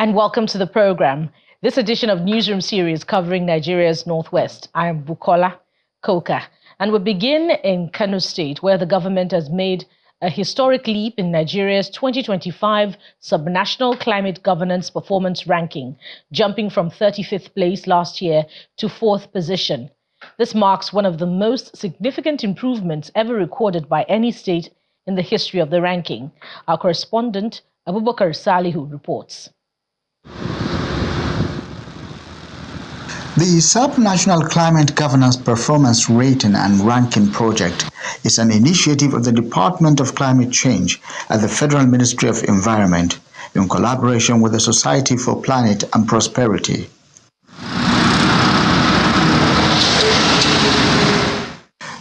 and welcome to the program. This edition of Newsroom series covering Nigeria's Northwest. I am Bukola Koka, and we begin in Kano State, where the government has made a historic leap in Nigeria's 2025 Subnational Climate Governance Performance Ranking, jumping from 35th place last year to 4th position. This marks one of the most significant improvements ever recorded by any state in the history of the ranking. Our correspondent, Abubakar Salihu, reports. The Subnational Climate Governance Performance Rating and Ranking Project is an initiative of the Department of Climate Change at the Federal Ministry of Environment in collaboration with the Society for Planet and Prosperity.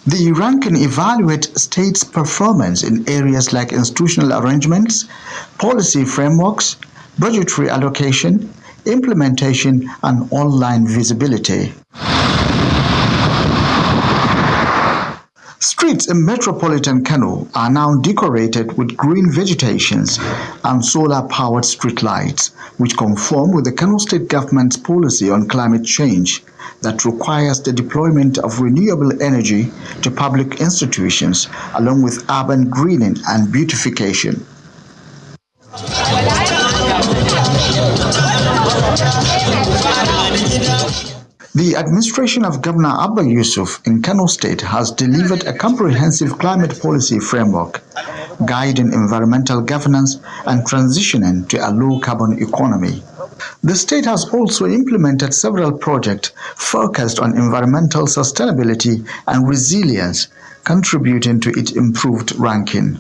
The ranking evaluates states' performance in areas like institutional arrangements, policy frameworks, budgetary allocation, implementation, and online visibility. Streets in metropolitan Kano are now decorated with green vegetations and solar-powered streetlights, which conform with the Kano State government's policy on climate change that requires the deployment of renewable energy to public institutions, along with urban greening and beautification. The administration of Governor Abba Yusuf in Kano State has delivered a comprehensive climate policy framework, guiding environmental governance and transitioning to a low-carbon economy. The state has also implemented several projects focused on environmental sustainability and resilience, contributing to its improved ranking.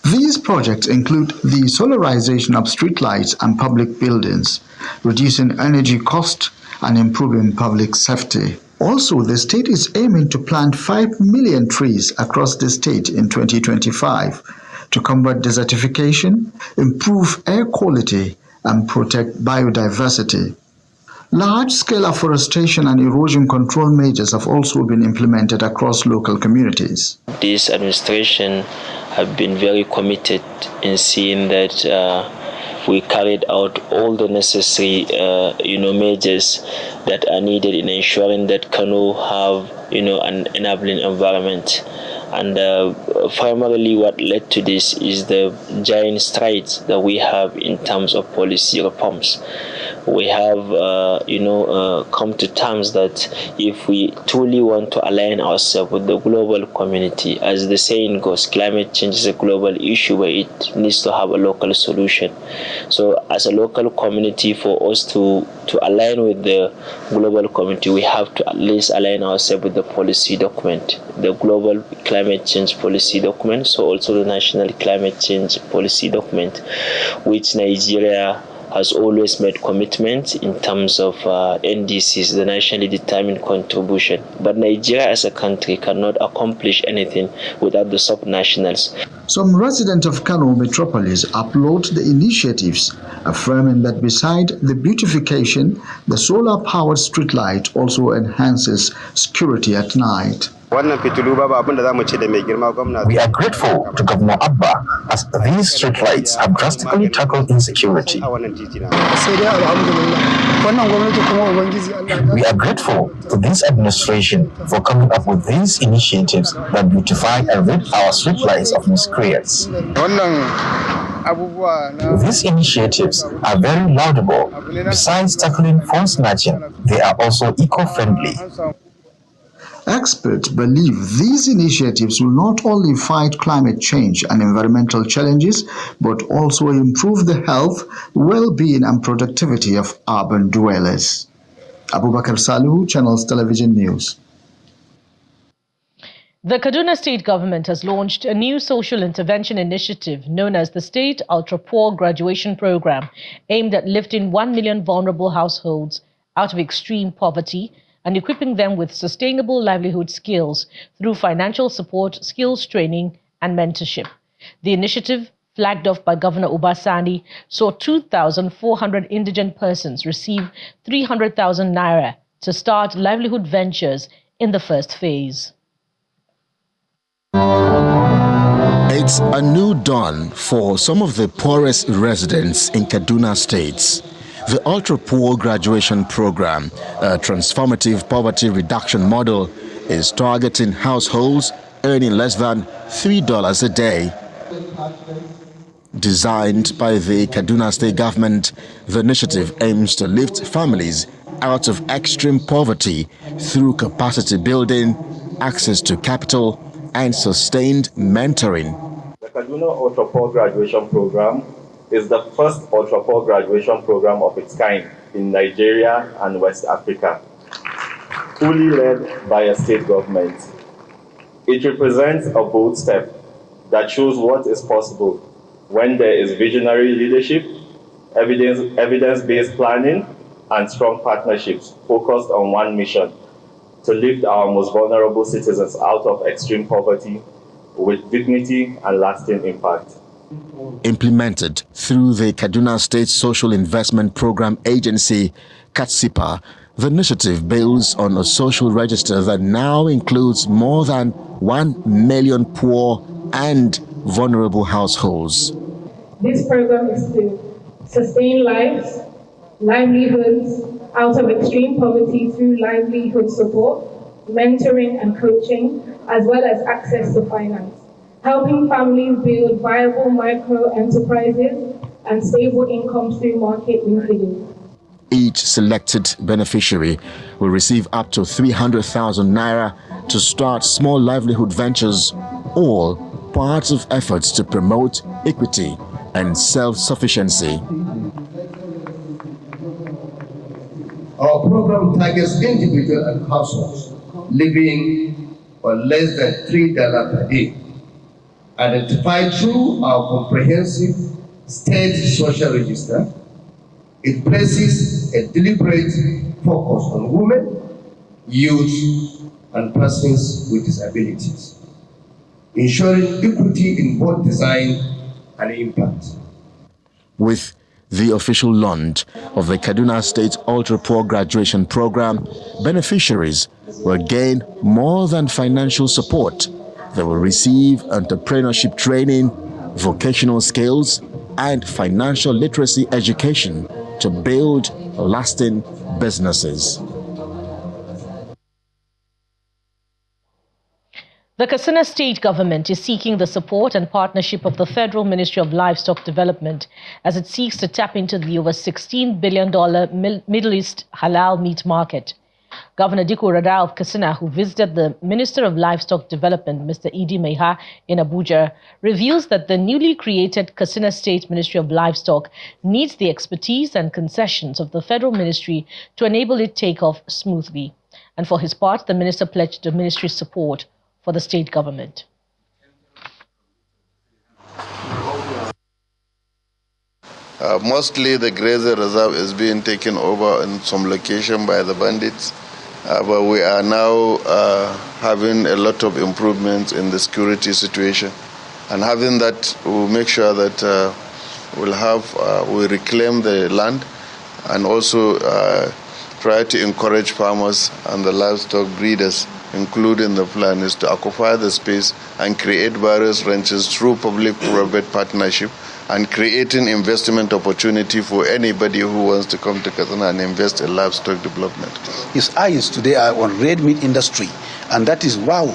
These projects include the solarization of streetlights and public buildings, reducing energy costs and improving public safety. Also, the state is aiming to plant 5 million trees across the state in 2025 to combat desertification, improve air quality, and protect biodiversity. Large-scale afforestation and erosion control measures have also been implemented across local communities. This administration have been very committed in seeing that we carried out all the necessary measures that are needed in ensuring that Kano have an enabling environment. And primarily what led to this is the giant strides that we have in terms of policy reforms. We have come to terms that if we truly want to align ourselves with the global community, as the saying goes, climate change is a global issue where it needs to have a local solution. So as a local community, for us to align with the global community, we have to at least align ourselves with the policy document, the global climate change policy document, so also the national climate change policy document, which Nigeria has always made commitments in terms of NDCs, the nationally determined contribution. But Nigeria as a country cannot accomplish anything without the subnationals. Some residents of Kano metropolis applaud the initiatives, affirming that beside the beautification, the solar-powered streetlight also enhances security at night. We are grateful to Governor Abba as these streetlights have drastically tackled insecurity. We are grateful to this administration for coming up with these initiatives that beautify and rid our streetlights of miscreants. These initiatives are very laudable. Besides tackling phone snatching, they are also eco-friendly. Experts believe these initiatives will not only fight climate change and environmental challenges, but also improve the health, well-being, and productivity of urban dwellers. Abubakar Salihu, Channels Television News. The Kaduna state government has launched a new social intervention initiative known as the State Ultra-Poor Graduation Program, aimed at lifting 1 million vulnerable households out of extreme poverty and equipping them with sustainable livelihood skills through financial support, skills training, and mentorship. The initiative, flagged off by Governor Obasani, saw 2,400 indigent persons receive 300,000 naira to start livelihood ventures in the first phase. It's a new dawn for some of the poorest residents in Kaduna State. The ultra-poor graduation program, a transformative poverty reduction model, is targeting households earning less than $3 a day. Designed by the Kaduna State government, the initiative aims to lift families out of extreme poverty through capacity building, access to capital, and sustained mentoring. The Kaduna Ultra-Poor Graduation Program is the first ultra-poor graduation program of its kind in Nigeria and West Africa, fully led by a state government. It represents a bold step that shows what is possible when there is visionary leadership, evidence-based planning, and strong partnerships focused on one mission: to lift our most vulnerable citizens out of extreme poverty with dignity and lasting impact. Implemented through the Kaduna State Social Investment Program Agency, KATSIPA, the initiative builds on a social register that now includes more than 1 million poor and vulnerable households. This program is to sustain livelihoods out of extreme poverty through livelihood support, mentoring and coaching, as well as access to finance, helping families build viable micro-enterprises and stable income through market linkages. Each selected beneficiary will receive up to 300,000 naira to start small livelihood ventures, all part of efforts to promote equity and self-sufficiency. Our program targets individuals and households living on less than $3 per day, identified through our comprehensive state social register. It places a deliberate focus on women, youth, and persons with disabilities, ensuring equity in both design and impact. With the official launch of the Kaduna State Ultra-Poor Graduation Program, beneficiaries will gain more than financial support. They will receive entrepreneurship training, vocational skills, and financial literacy education to build lasting businesses. The Katsina State government is seeking the support and partnership of the Federal Ministry of Livestock Development as it seeks to tap into the over $16 billion Middle East halal meat market. Governor Dikko Rada of Katsina, who visited the Minister of Livestock Development, Mr. Idi Meha, in Abuja, reveals that the newly created Katsina State Ministry of Livestock needs the expertise and concessions of the federal ministry to enable it take off smoothly. And for his part, the minister pledged the ministry's support for the state government. Mostly the grazer reserve is being taken over in some location by the bandits, but we are now having a lot of improvements in the security situation, and having that will make sure that we reclaim the land and also try to encourage farmers and the livestock breeders, including the plan is to occupy the space and create various ranches through public-private partnership and creating investment opportunity for anybody who wants to come to Katsina and invest in livestock development. His eyes today are on red meat industry, and that is wow.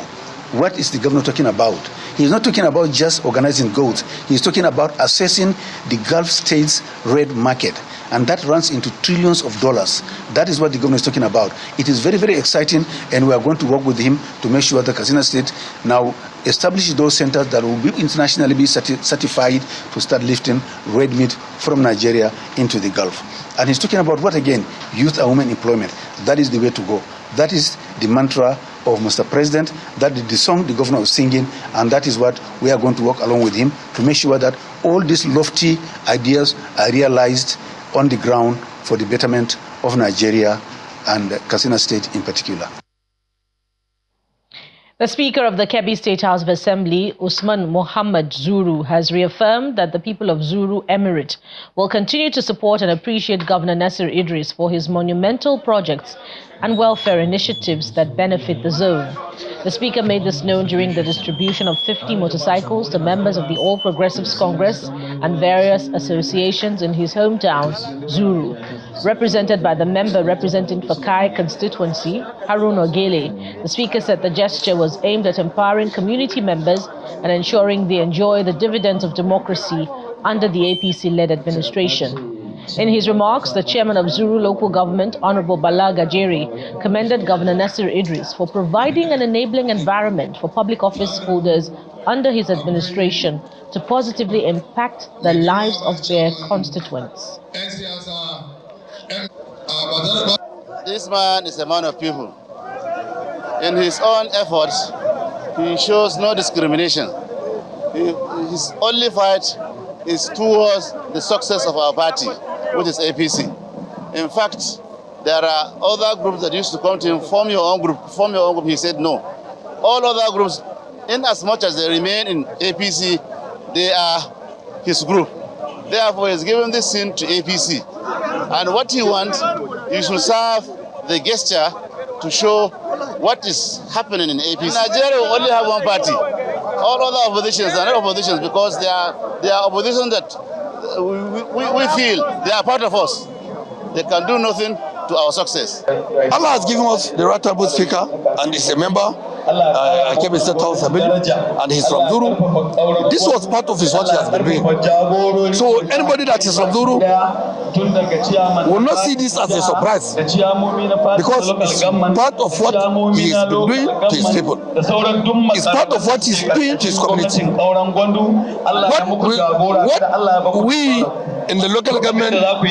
What is the governor talking about? He's not talking about just organizing goats. He's talking about assessing the Gulf states' red market, and that runs into trillions of dollars. That is what the governor is talking about. It is very, very exciting, and we are going to work with him to make sure that Katsina State now establishes those centers that will be internationally be certified to start lifting red meat from Nigeria into the Gulf. And he's talking about what again? Youth and women employment. That is the way to go. That is the mantra of Mr. President. That is the song the governor was singing, and that is what we are going to work along with him to make sure that all these lofty ideas are realized on the ground for the betterment of Nigeria and Katsina State in particular. The Speaker of the Kebbi State House of Assembly, Usman Mohammed Zuru, has reaffirmed that the people of Zuru Emirate will continue to support and appreciate Governor Nasir Idris for his monumental projects and welfare initiatives that benefit the zone. The Speaker made this known during the distribution of 50 motorcycles to members of the All Progressives Congress and various associations in his hometown, Zuru. Represented by the member representing Fakai constituency, Harun Ogele, the Speaker said the gesture was aimed at empowering community members and ensuring they enjoy the dividends of democracy under the APC-led administration. In his remarks, the chairman of Zuru local government, Honorable Bala Gajeri, commended Governor Nasir Idris for providing an enabling environment for public office holders under his administration to positively impact the lives of their constituents. This man is a man of people. In his own efforts, he shows no discrimination. His only fight is towards the success of our party, which is APC. In fact, there are other groups that used to come to him, form your own group, form your own group. He said no. All other groups, in as much as they remain in APC, they are his group. Therefore, he's given this sin to APC. And what he wants, he should serve the gesture to show what is happening in APC. In Nigeria, we only have one party. All other oppositions are not oppositions because they are opposition that we feel they are part of us. They can do nothing to our success. Allah has given us the right able speaker and is a member. I came in State House and he's from Zuru. This was part of his what he has been doing. So anybody that is from Zuru will not see this as a surprise because it's part of what he has been doing to his people. It's part of what he's doing to his community. What we in the local government, we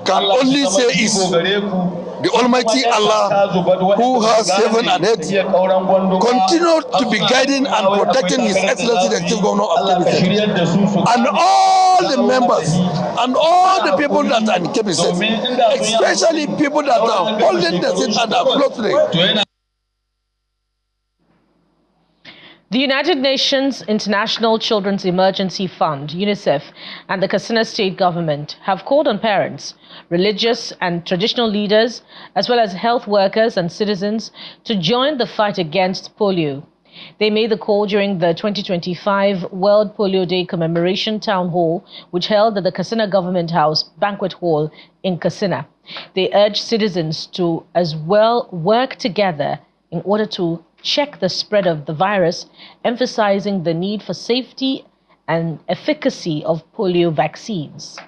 can only say is the Almighty Allah, who has heaven and earth, continue to be guiding and protecting His Excellency the Chief Governor of Kebbi State, and all the members and all the people that are in Kebbi State, especially people that are holding the seat and are closely. The United Nations International Children's Emergency Fund, UNICEF, and the Katsina State government have called on parents, religious and traditional leaders, as well as health workers and citizens to join the fight against polio. They made the call during the 2025 World Polio Day Commemoration Town Hall, which held at the Katsina Government House Banquet Hall in Katsina. They urged citizens to as well work together in order to check the spread of the virus, emphasizing the need for safety and efficacy of polio vaccines.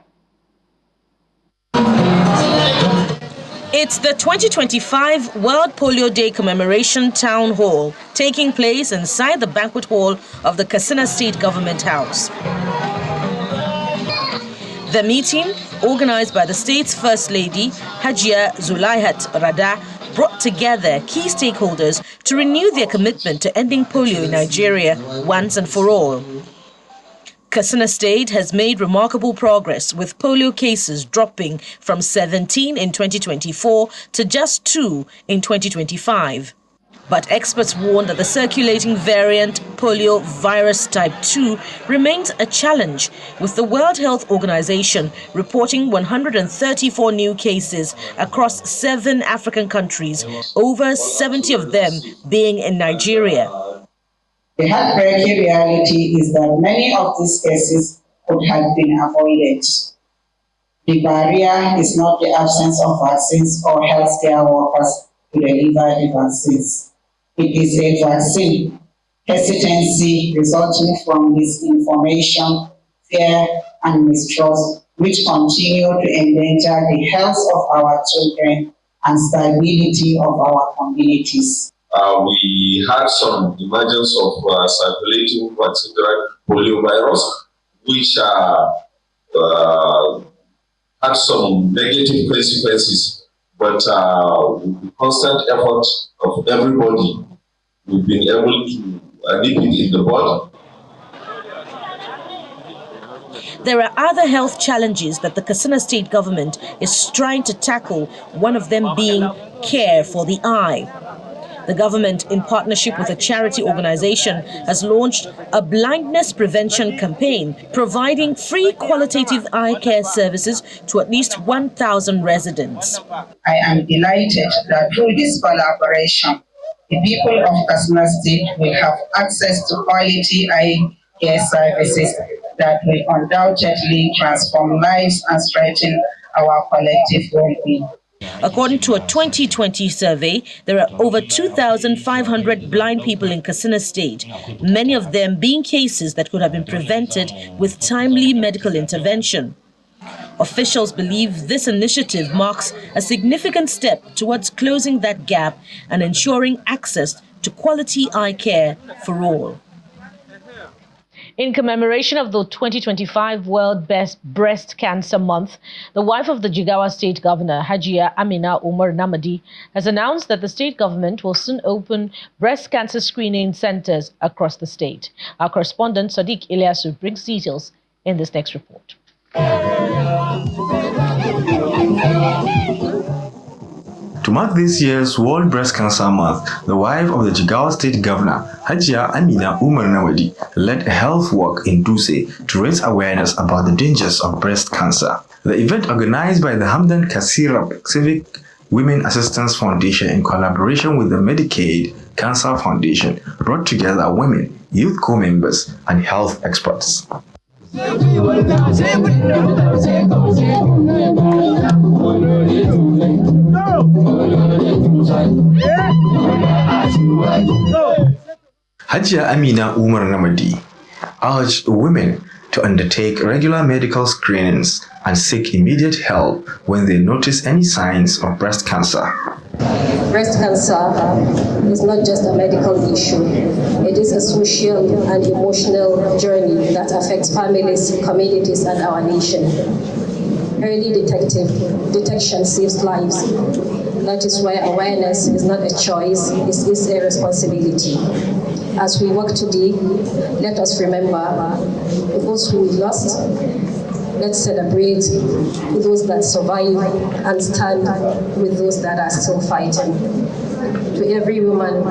It's the 2025 World Polio Day Commemoration Town Hall, taking place inside the banquet hall of the Katsina State Government House. The meeting, organized by the state's First Lady, Hajia Zulaihat Rada, brought together key stakeholders to renew their commitment to ending polio in Nigeria once and for all. Katsina State has made remarkable progress, with polio cases dropping from 17 in 2024 to just 2 in 2025. But experts warn that the circulating variant polio virus type 2 remains a challenge, with the World Health Organization reporting 134 new cases across 7 African countries, over 70 of them being in Nigeria. The heartbreaking reality is that many of these cases could have been avoided. The barrier is not the absence of vaccines or healthcare workers to deliver the vaccines. It is a vaccine hesitancy resulting from misinformation, fear, and mistrust, which continue to endanger the health of our children and stability of our communities. We had some emergence of circulating particular polio virus, which had some negative consequences, but with the constant effort of everybody, we've been able to nip it in the bud. There are other health challenges that the Katsina State government is trying to tackle, one of them being care for the eye. The government, in partnership with a charity organization, has launched a blindness prevention campaign, providing free qualitative eye care services to at least 1,000 residents. I am delighted that through this collaboration, the people of Kaduna State will have access to quality eye care services that will undoubtedly transform lives and strengthen our collective well-being. According to a 2020 survey, there are over 2,500 blind people in Kaduna State, many of them being cases that could have been prevented with timely medical intervention. Officials believe this initiative marks a significant step towards closing that gap and ensuring access to quality eye care for all. In commemoration of the 2025 World Breast Cancer Month, the wife of the Jigawa State Governor, Hajiya Amina Umar Namadi, has announced that the state government will soon open breast cancer screening centers across the state. Our correspondent, Sadiq Ilyasu, brings details in this next report. To mark this year's World Breast Cancer Month, the wife of the Jigawa State Governor, Hajiya Amina Umar Namadi, led a health walk in Dutse to raise awareness about the dangers of breast cancer. The event, organized by the Hamdan Kasirab Civic Women Assistance Foundation in collaboration with the Medicaid Cancer Foundation, brought together women, youth co-members, and health experts. Hajiya Amina Umar Namadi urged women to undertake regular medical screenings and seek immediate help when they notice any signs of breast cancer. Breast cancer is not just a medical issue. It is a social and emotional journey that affects families, communities, and our nation. Early detection saves lives. That is why awareness is not a choice, it is a responsibility. As we work today, let us remember those who we lost. Let's celebrate those that survive and stand with those that are still fighting. To every woman,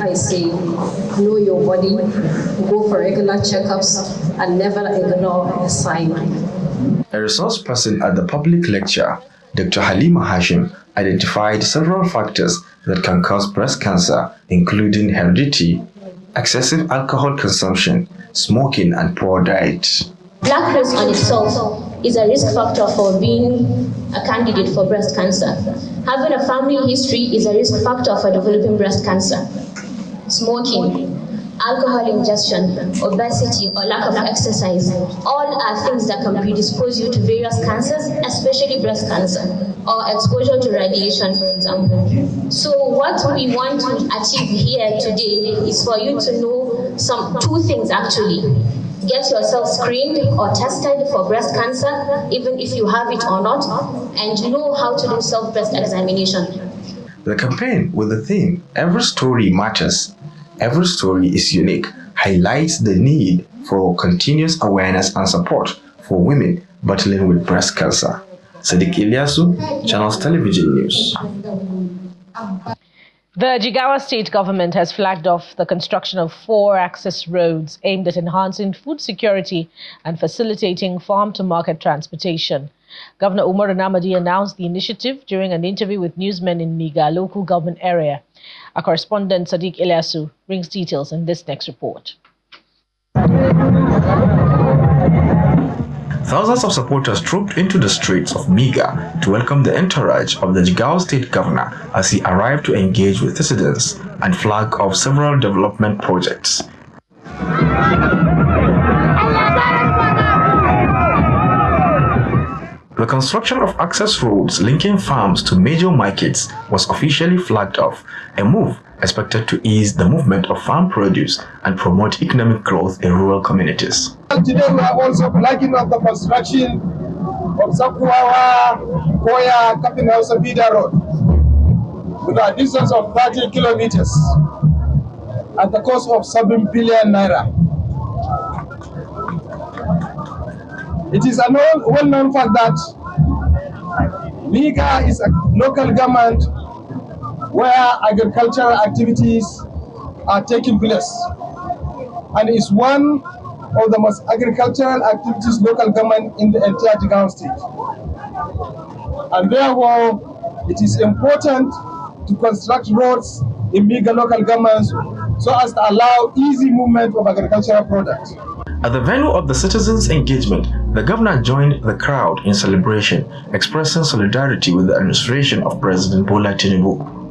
I say, know your body, go for regular checkups, and never ignore a sign. A resource person at the public lecture, Dr. Halima Hashim, identified several factors that can cause breast cancer, including heredity, excessive alcohol consumption, smoking, and poor diet. Black race on itself is a risk factor for being a candidate for breast cancer. Having a family history is a risk factor for developing breast cancer. Smoking, alcohol ingestion, obesity, or lack of exercise, all are things that can predispose you to various cancers, especially breast cancer, or exposure to radiation, for example. So what we want to achieve here today is for you to know two things actually. Get yourself screened or tested for breast cancer, even if you have it or not, and know how to do self-breast examination. The campaign, with the theme, Every Story Matters, Every Story is Unique, highlights the need for continuous awareness and support for women battling with breast cancer. Sadiq Ilyasu, Channels Television News. The Jigawa State government has flagged off the construction of 4 access roads aimed at enhancing food security and facilitating farm-to-market transportation. Governor Umar Namadi announced the initiative during an interview with newsmen in Miga local government area. Our correspondent Sadiq Ilyasu brings details in this next report. Thousands of supporters trooped into the streets of Miga to welcome the entourage of the Jigawa State Governor as he arrived to engage with citizens and flag off several development projects. The construction of access roads linking farms to major markets was officially flagged off, a move expected to ease the movement of farm produce and promote economic growth in rural communities. Today we are also flagging off the construction of Zakuawa, Koya, Captain House Bida Road with a distance of 30 kilometers at the cost of 7 billion naira. It is a well-known fact that Miga is a local government where agricultural activities are taking place, and is one of the most agricultural activities local government in the entire Jigawa state. And therefore, it is important to construct roads in Miga local governments so as to allow easy movement of agricultural products. At the venue of the citizens' engagement, the governor joined the crowd in celebration, expressing solidarity with the administration of President Bola Tinubu.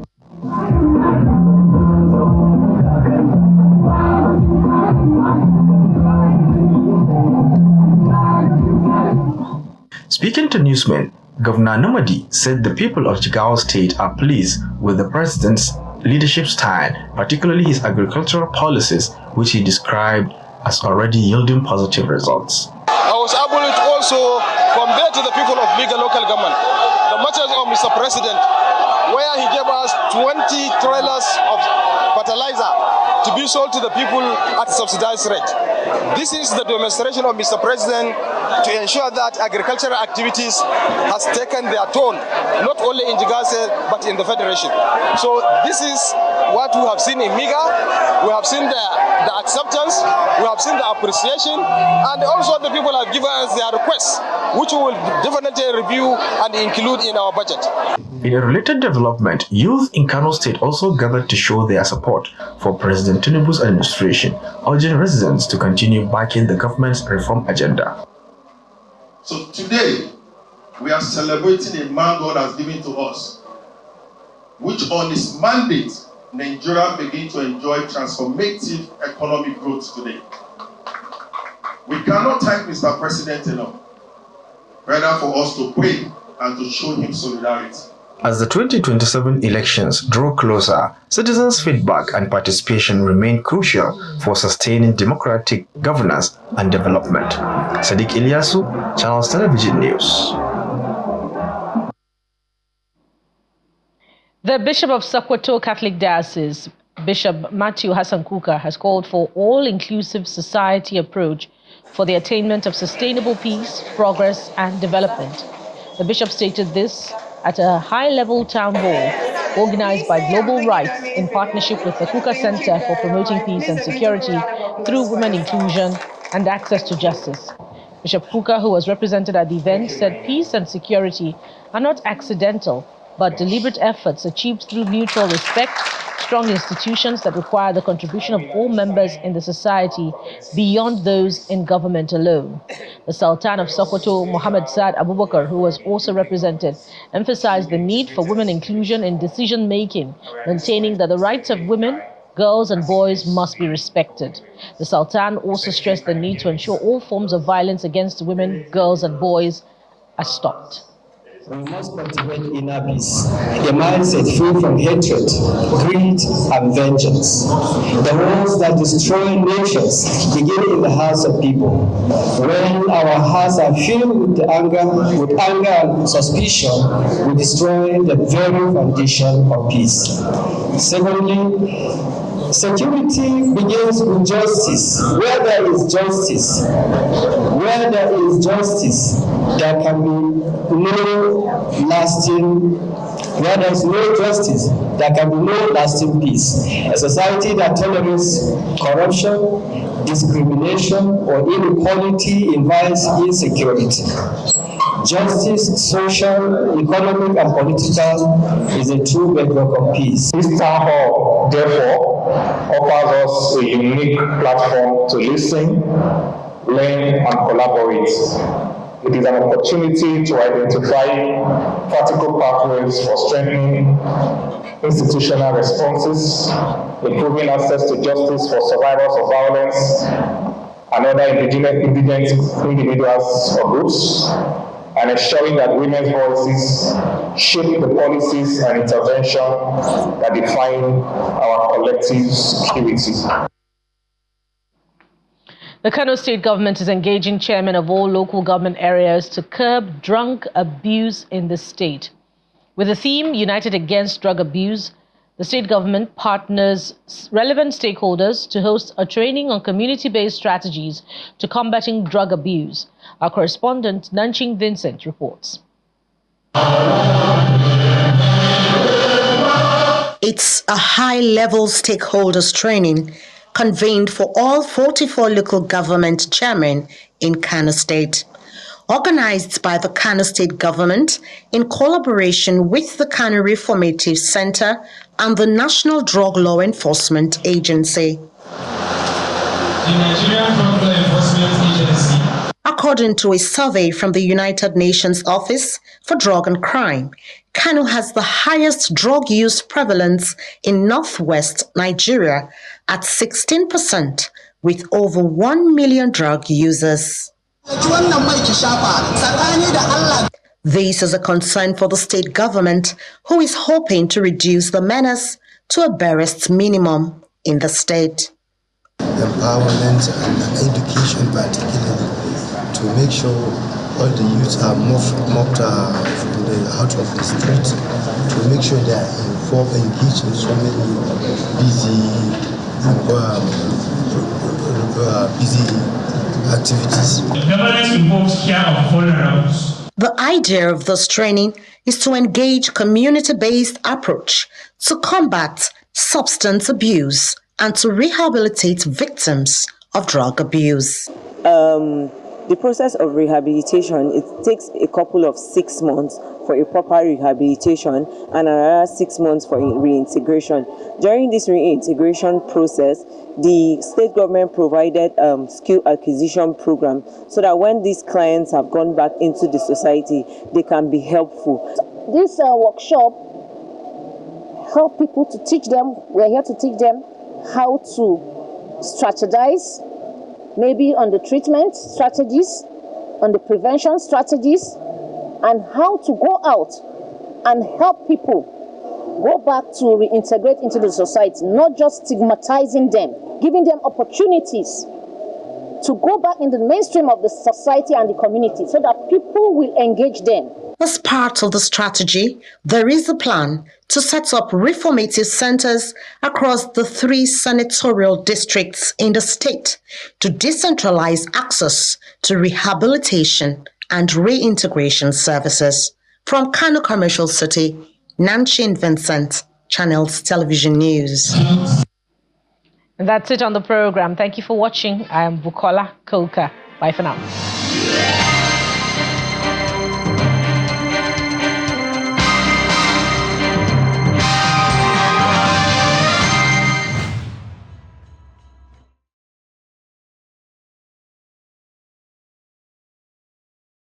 Speaking to newsmen, Governor Namadi said the people of Jigawa State are pleased with the president's leadership style, particularly his agricultural policies, which he described as already yielding positive results. I was able to also convey to the people of Miga local government the message of Mr. President, where he gave us 20 trailers of fertilizer to be sold to the people at subsidized rate. This is the demonstration of Mr. President to ensure that agricultural activities has taken their tone, not only in Jigase but in the Federation. So this is what we have seen in Miga. We have seen the acceptance, we have seen the appreciation, and also the people have given us their requests, which we will definitely review and include in our budget. In a related development, youth in Kano State also gathered to show their support for President Tinubu's administration, urging residents to continue backing the government's reform agenda. So today, we are celebrating a man God has given to us, which on his mandate, Nigeria begins to enjoy transformative economic growth today. We cannot thank Mr. President enough, rather for us to pray and to show him solidarity. As the 2027 elections draw closer, citizens' feedback and participation remain crucial for sustaining democratic governance and development. Sadiq Ilyasu, Channels Television News. The Bishop of Sokoto Catholic Diocese, Bishop Matthew Hassan Kuka, has called for all-inclusive society approach for the attainment of sustainable peace, progress, and development. The bishop stated this at a high-level town hall organized by Global Rights in partnership with the Kuka Center for Promoting Peace and Security through Women Inclusion and Access to Justice. Bishop Kuka, who was represented at the event, said peace and security are not accidental, but deliberate efforts achieved through mutual respect, strong institutions that require the contribution of all members in the society beyond those in government alone. The Sultan of Sokoto, Muhammad Saad Abubakar, who was also represented, emphasized the need for women inclusion in decision-making, maintaining that the rights of women, girls and boys must be respected. The Sultan also stressed the need to ensure all forms of violence against women, girls and boys are stopped. We must cultivate inner peace, a mindset free from hatred, greed, and vengeance. The wars that destroy nations begin in the hearts of people. When our hearts are filled with anger and suspicion, we destroy the very foundation of peace. Secondly, security begins with justice. Where there is justice, there can be no lasting. Where there is no justice, there can be no lasting peace. A society that tolerates corruption, discrimination, or inequality invites insecurity. Justice, social, economic, and political is a true bedrock of peace. This town hall, therefore, offers us a unique platform to listen, learn, and collaborate. It is an opportunity to identify practical pathways for strengthening institutional responses, improving access to justice for survivors of violence and other indigent individuals or groups, and ensuring that women's voices shape the policies and intervention that define our collective security. The Kano state government is engaging chairmen of all local government areas to curb drug abuse in the state. With the theme United Against Drug Abuse, the state government partners relevant stakeholders to host a training on community-based strategies to combating drug abuse. Our correspondent, Nanching Vincent, reports. It's a high-level stakeholders training convened for all 44 local government chairmen in Kano State. Organized by the Kano State government in collaboration with the Kano Reformative Center and the National Drug Law Enforcement Agency. The Nigerian Drug Law Enforcement Agency. According to a survey from the United Nations Office for Drug and Crime, Kano has the highest drug use prevalence in northwest Nigeria at 16%, with over 1 million drug users. This is a concern for the state government, who is hoping to reduce the menace to a barest minimum in the state. Empowerment and education particularly, to make sure all the youths are moved out of the street, to make sure they are involved, engaged in so many busy activities. The governance involves care of vulnerables. The idea of this training is to engage community-based approach to combat substance abuse and to rehabilitate victims of drug abuse. The process of rehabilitation, it takes a couple of 6 months for a proper rehabilitation and another 6 months for reintegration. During this reintegration process, the state government provided skill acquisition program so that when these clients have gone back into the society, they can be helpful. This workshop help people to teach them, we're here to teach them how to strategize, maybe on the treatment strategies, on the prevention strategies, and how to go out and help people go back to reintegrate into the society, not just stigmatizing them, giving them opportunities to go back in the mainstream of the society and the community so that people will engage them. As part of the strategy, there is a plan to set up reformative centers across the 3 senatorial districts in the state to decentralize access to rehabilitation and reintegration services. From Kano Commercial City, Nanchin Vincent, Channels Television News. And that's it on the program. Thank you for watching. I am Bukola Koka. Bye for now.